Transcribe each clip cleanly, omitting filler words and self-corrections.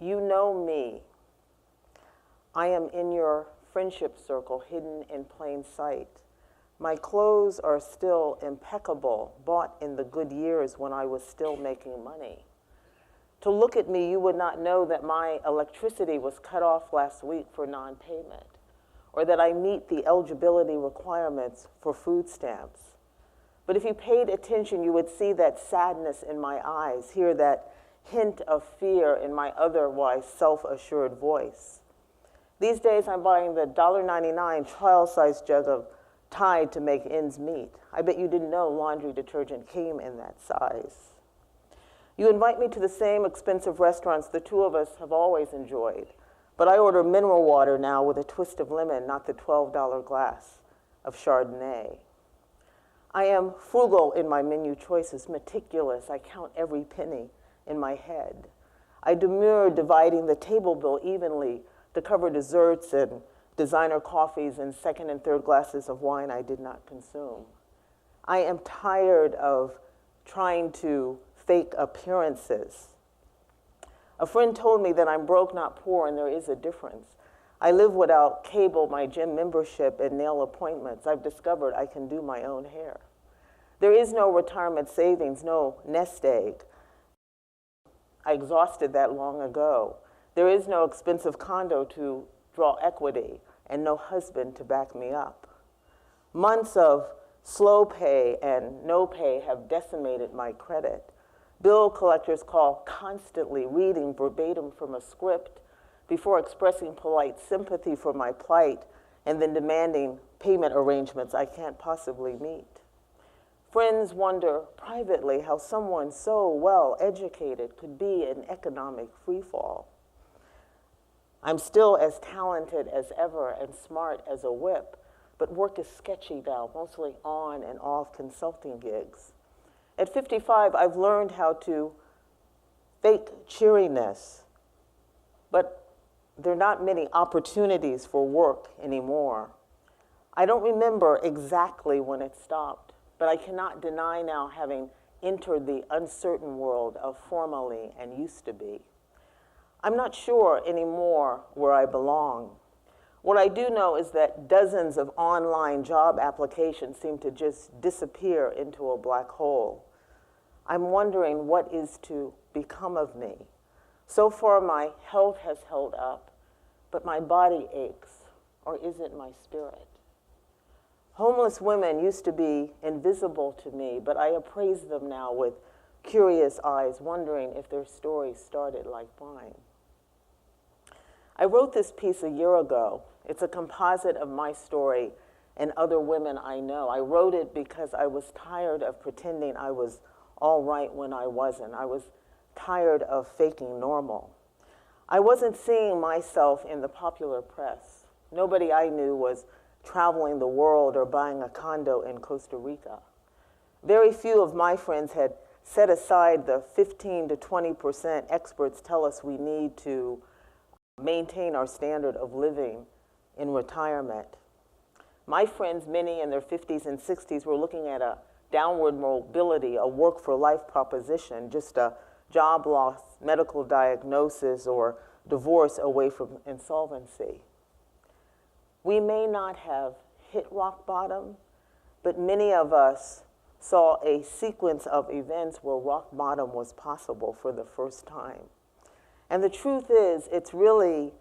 You know me. I am in your friendship circle, hidden in plain sight. My clothes are still impeccable, bought in the good years when I was still making money. To look at me, you would not know that my electricity was cut off last week for non-payment, or that I meet the eligibility requirements for food stamps. But if you paid attention, you would see that sadness in my eyes, hear that hint of fear in my otherwise self-assured voice. These days, I'm buying the $1.99 trial-size jug of Tide to make ends meet. I bet you didn't know laundry detergent came in that size. You invite me to the same expensive restaurants the two of us have always enjoyed, but I order mineral water now with a twist of lemon, not the $12 glass of Chardonnay. I am frugal in my menu choices, meticulous. I count every penny in my head. I demur dividing the table bill evenly to cover desserts and designer coffees and second and third glasses of wine I did not consume. I am tired of trying to fake appearances. A friend told me that I'm broke, not poor, and there is a difference. I live without cable, my gym membership, and nail appointments. I've discovered I can do my own hair. There is no retirement savings, no nest egg. I exhausted that long ago. There is no expensive condo to draw equity and no husband to back me up. Months of slow pay and no pay have decimated my credit. Bill collectors call constantly, reading verbatim from a script before expressing polite sympathy for my plight and then demanding payment arrangements I can't possibly meet. Friends wonder privately how someone so well educated could be in economic freefall. I'm still as talented as ever and smart as a whip, but work is sketchy now, mostly on and off consulting gigs. At 55, I've learned how to fake cheeriness, but there are not many opportunities for work anymore. I don't remember exactly when it stopped, but I cannot deny now having entered the uncertain world of formerly and used to be. I'm not sure anymore where I belong. What I do know is that dozens of online job applications seem to just disappear into a black hole. I'm wondering what is to become of me. So far, my health has held up, but my body aches, or is it my spirit? Homeless women used to be invisible to me, but I appraise them now with curious eyes, wondering if their story started like mine. I wrote this piece a year ago. It's a composite of my story and other women I know. I wrote it because I was tired of pretending I was all right when I wasn't. I was tired of faking normal. I wasn't seeing myself in the popular press. Nobody I knew was traveling the world or buying a condo in Costa Rica. Very few of my friends had set aside the 15 to 20% experts tell us we need to maintain our standard of living in retirement. My friends, many in their 50s and 60s, were looking at a downward mobility, a work for life proposition, just a job loss, medical diagnosis, or divorce away from insolvency. We may not have hit rock bottom, but many of us saw a sequence of events where rock bottom was possible for the first time. And the truth is, it really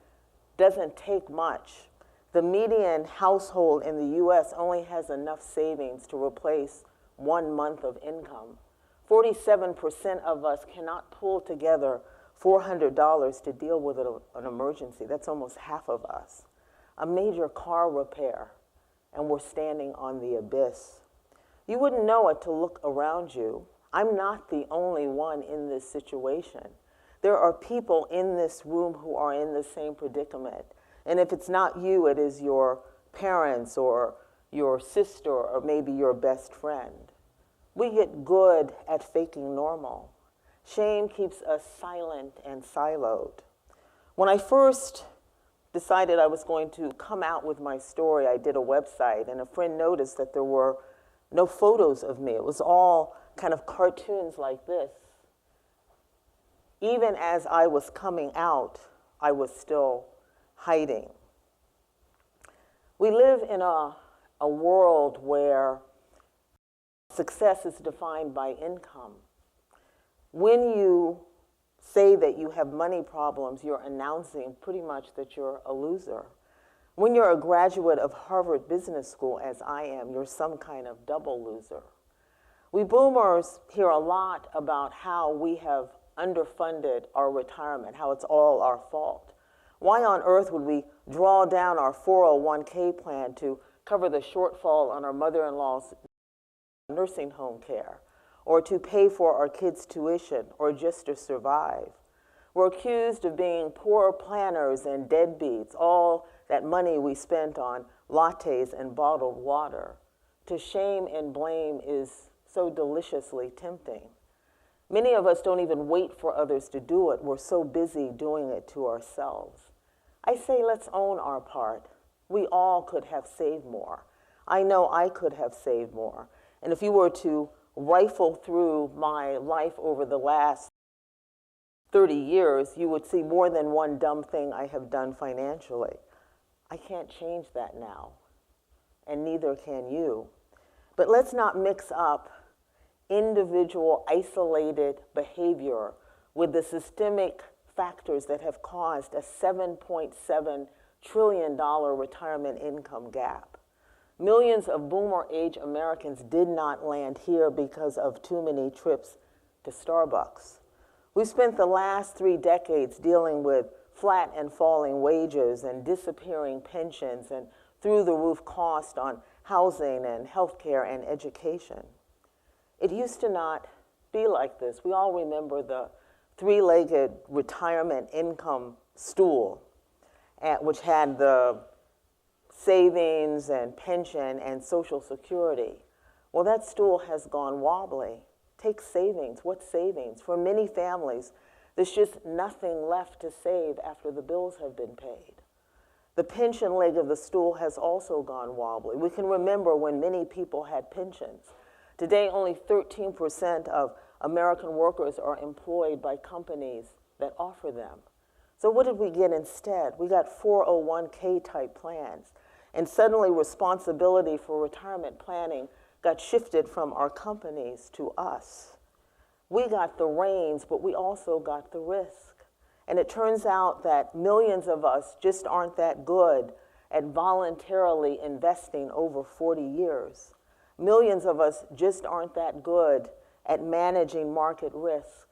doesn't take much. The median household in the US only has enough savings to replace 1 month of income. 47% of us cannot pull together $400 to deal with an emergency. That's almost half of us. A major car repair, and we're standing on the abyss. You wouldn't know it to look around you. I'm not the only one in this situation. There are people in this room who are in the same predicament. And if it's not you, it is your parents or your sister or maybe your best friend. We get good at faking normal. Shame keeps us silent and siloed. When I first decided I was going to come out with my story, I did a website, and a friend noticed that there were no photos of me. It was all kind of cartoons like this. Even as I was coming out, I was still hiding. We live in a world where success is defined by income. When you say that you have money problems, you're announcing pretty much that you're a loser. When you're a graduate of Harvard Business School, as I am, you're some kind of double loser. We boomers hear a lot about how we have underfunded our retirement, how it's all our fault. Why on earth would we draw down our 401k plan to cover the shortfall on our mother-in-law's nursing home care, or to pay for our kids' tuition, or just to survive? We're accused of being poor planners and deadbeats, all that money we spent on lattes and bottled water. To shame and blame is so deliciously tempting. Many of us don't even wait for others to do it. We're so busy doing it to ourselves. I say let's own our part. We all could have saved more. I know I could have saved more. And if you were to rifle through my life over the last 30 years, you would see more than one dumb thing I have done financially. I can't change that now, and neither can you. But let's not mix up individual isolated behavior with the systemic factors that have caused a $7.7 trillion retirement income gap. Millions of boomer-age Americans did not land here because of too many trips to Starbucks. We spent the last 3 decades dealing with flat and falling wages and disappearing pensions and through-the-roof cost on housing and healthcare and education. It used to not be like this. We all remember the 3-legged retirement income stool, which had the savings and pension and Social Security. Well, that stool has gone wobbly. Take savings. What savings? For many families, there's just nothing left to save after the bills have been paid. The pension leg of the stool has also gone wobbly. We can remember when many people had pensions. Today, only 13% of American workers are employed by companies that offer them. So what did we get instead? We got 401k type plans. And suddenly responsibility for retirement planning got shifted from our companies to us. We got the reins, but we also got the risk. And it turns out that millions of us just aren't that good at voluntarily investing over 40 years. Millions of us just aren't that good at managing market risk.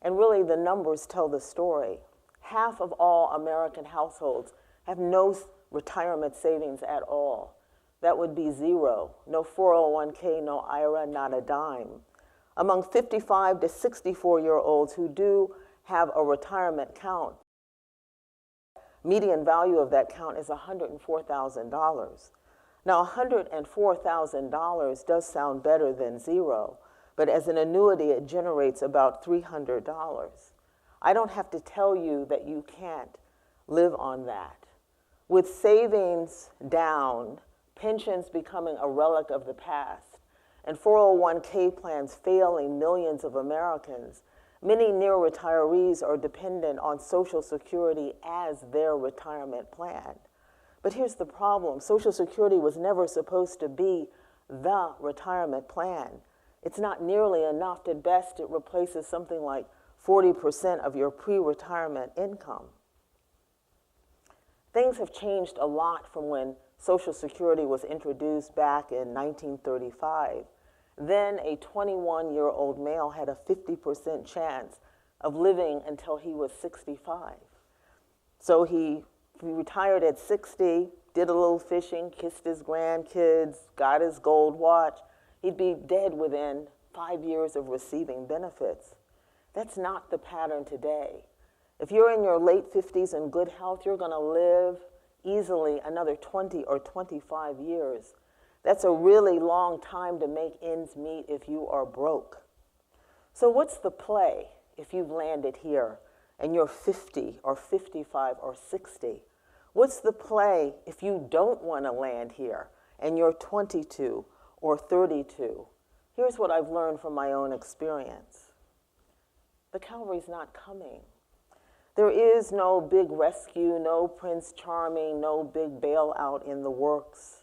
And really, the numbers tell the story. Half of all American households have no retirement savings at all. That would be zero. No 401k, no IRA, not a dime. Among 55 to 64-year-olds who do have a retirement account, median value of that account is $104,000. Now, $104,000 does sound better than zero, but as an annuity, it generates about $300. I don't have to tell you that you can't live on that. With savings down, pensions becoming a relic of the past, and 401k plans failing millions of Americans, many near retirees are dependent on Social Security as their retirement plan. But here's the problem. Social Security was never supposed to be the retirement plan. It's not nearly enough. At best, it replaces something like 40% of your pre-retirement income. Things have changed a lot from when Social Security was introduced back in 1935. Then a 21-year-old male had a 50% chance of living until he was 65. So he retired at 60, did a little fishing, kissed his grandkids, got his gold watch. He'd be dead within 5 years of receiving benefits. That's not the pattern today. If you're in your late 50s in good health, you're going to live easily another 20 or 25 years. That's a really long time to make ends meet if you are broke. So what's the play if you've landed here and you're 50 or 55 or 60? What's the play if you don't want to land here and you're 22 or 32? Here's what I've learned from my own experience. The cavalry's not coming. There is no big rescue, no Prince Charming, no big bailout in the works.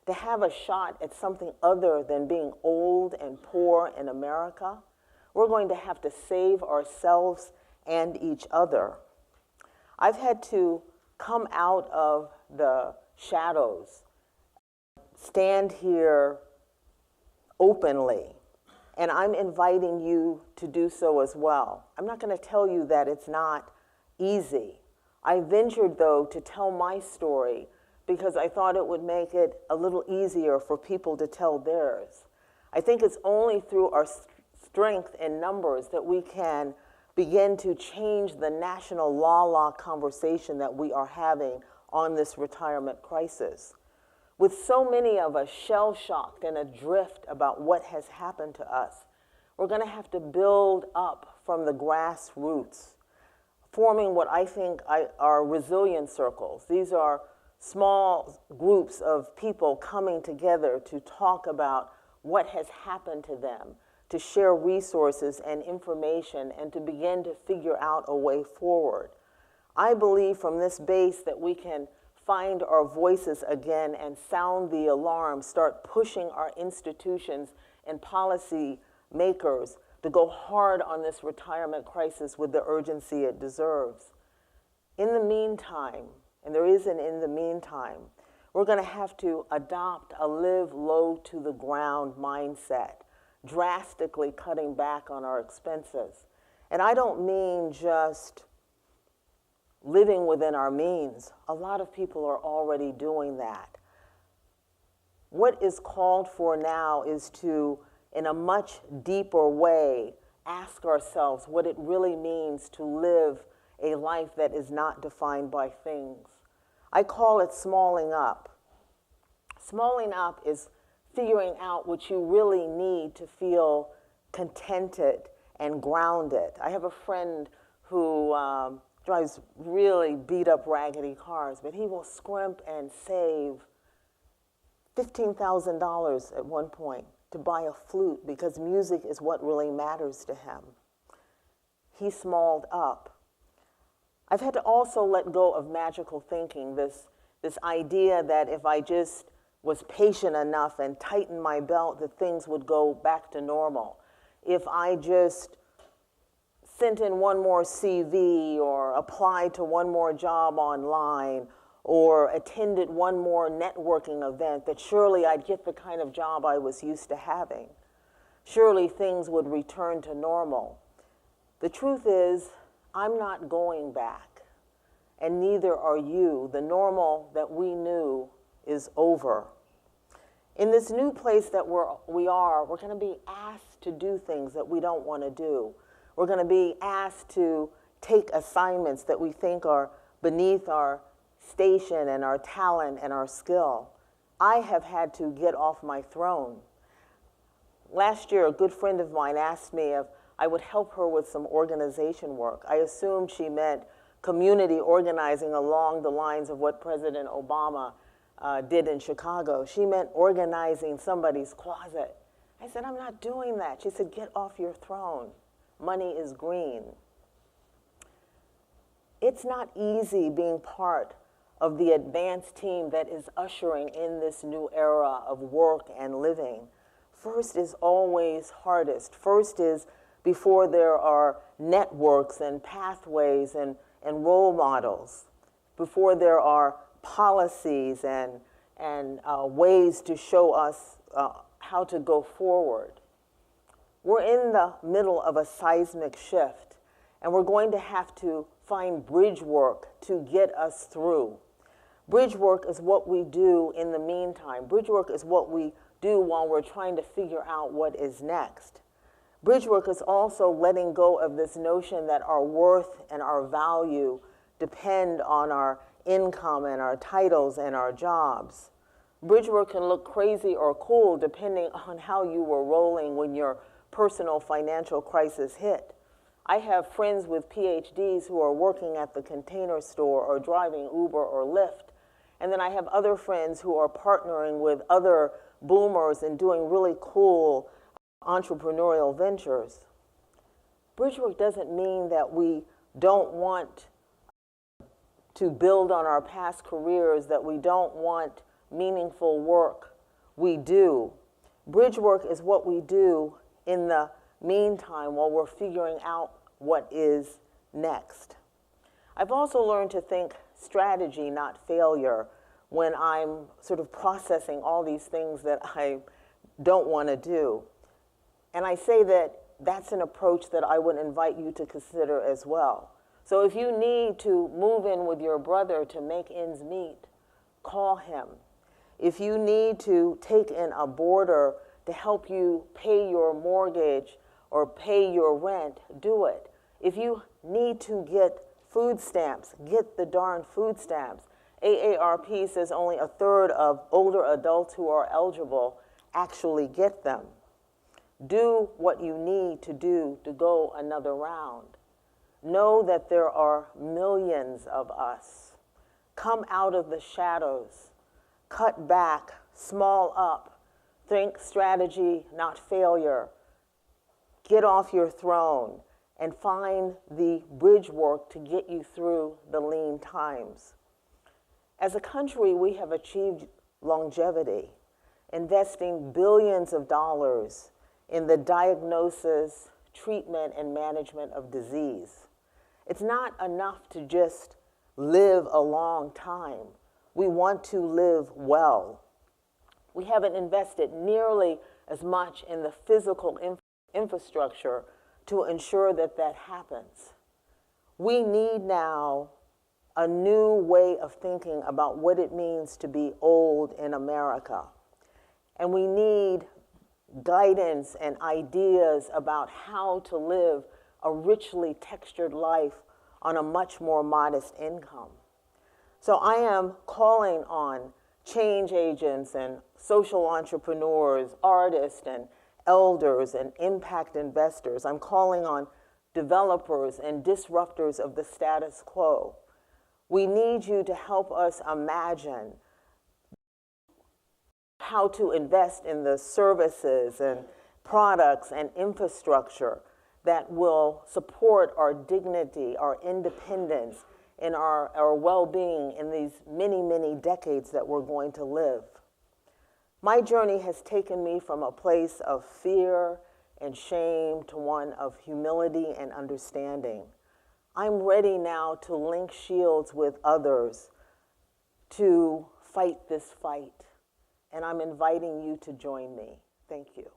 To have a shot at something other than being old and poor in America, we're going to have to save ourselves and each other. I've had to come out of the shadows, stand here openly, and I'm inviting you to do so as well. I'm not going to tell you that it's not easy. I ventured, though, to tell my story because I thought it would make it a little easier for people to tell theirs. I think it's only through our strength in numbers that we can begin to change the national la-la conversation that we are having on this retirement crisis. With so many of us shell-shocked and adrift about what has happened to us, we're going to have to build up from the grassroots, forming what I think are resilience circles. These are small groups of people coming together to talk about what has happened to them, to share resources and information, and to begin to figure out a way forward. I believe from this base that we can find our voices again and sound the alarm, start pushing our institutions and policy makers to go hard on this retirement crisis with the urgency it deserves. In the meantime, and there is an in the meantime, we're going to have to adopt a live low to the ground mindset, drastically cutting back on our expenses. And I don't mean just living within our means. A lot of people are already doing that. What is called for now is to, in a much deeper way, ask ourselves what it really means to live a life that is not defined by things. I call it smalling up. Smalling up is figuring out what you really need to feel contented and grounded. I have a friend who drives really beat up raggedy cars, but he will scrimp and save $15,000 at one point to buy a flute because music is what really matters to him. He smalled up. I've had to also let go of magical thinking, this idea that if I just was patient enough and tightened my belt, that things would go back to normal. If I just sent in one more CV or applied to one more job online or attended one more networking event, that surely I'd get the kind of job I was used to having. Surely things would return to normal. The truth is, I'm not going back, and neither are you. The normal that we knew is over. In this new place that we are, we're going to be asked to do things that we don't want to do. We're going to be asked to take assignments that we think are beneath our station and our talent and our skill. I have had to get off my throne. Last year, a good friend of mine asked me if I would help her with some organization work. I assumed she meant community organizing along the lines of what President Obama did in Chicago. She meant organizing somebody's closet. I said, I'm not doing that. She said, get off your throne. Money is green. It's not easy being part of the advanced team that is ushering in this new era of work and living. First is always hardest. First is before there are networks and pathways and role models, before there are policies and ways to show us how to go forward. We're in the middle of a seismic shift, and we're going to have to find bridge work to get us through. Bridge work is what we do in the meantime. Bridge work is what we do while we're trying to figure out what is next. Bridge work is also letting go of this notion that our worth and our value depend on our income and our titles and our jobs. Bridge work can look crazy or cool depending on how you were rolling when your personal financial crisis hit. I have friends with PhDs who are working at the Container Store or driving Uber or Lyft. And then I have other friends who are partnering with other boomers and doing really cool entrepreneurial ventures. bridge work doesn't mean that we don't want to build on our past careers, that we don't want meaningful work. We do. Bridge work is what we do in the meantime while we're figuring out what is next. I've also learned to think strategy, not failure, when I'm sort of processing all these things that I don't want to do. And I say that that's an approach that I would invite you to consider as well. So if you need to move in with your brother to make ends meet, call him. If you need to take in a boarder to help you pay your mortgage or pay your rent, do it. If you need to get food stamps, get the darn food stamps. AARP says only a third of older adults who are eligible actually get them. Do what you need to do to go another round. Know that there are millions of us. Come out of the shadows. Cut back, small up. Think strategy, not failure. Get off your throne and find the bridge work to get you through the lean times. As a country, we have achieved longevity, investing billions of dollars in the diagnosis, treatment, and management of disease. It's not enough to just live a long time. We want to live well. We haven't invested nearly as much in the physical infrastructure to ensure that that happens. We need now a new way of thinking about what it means to be old in America. And we need guidance and ideas about how to live a richly textured life on a much more modest income. So I am calling on change agents and social entrepreneurs, artists and elders and impact investors. I'm calling on developers and disruptors of the status quo. We need you to help us imagine how to invest in the services and products and infrastructure that will support our dignity, our independence, and our well-being in these many, many decades that we're going to live. My journey has taken me from a place of fear and shame to one of humility and understanding. I'm ready now to link shields with others to fight this fight, and I'm inviting you to join me. Thank you.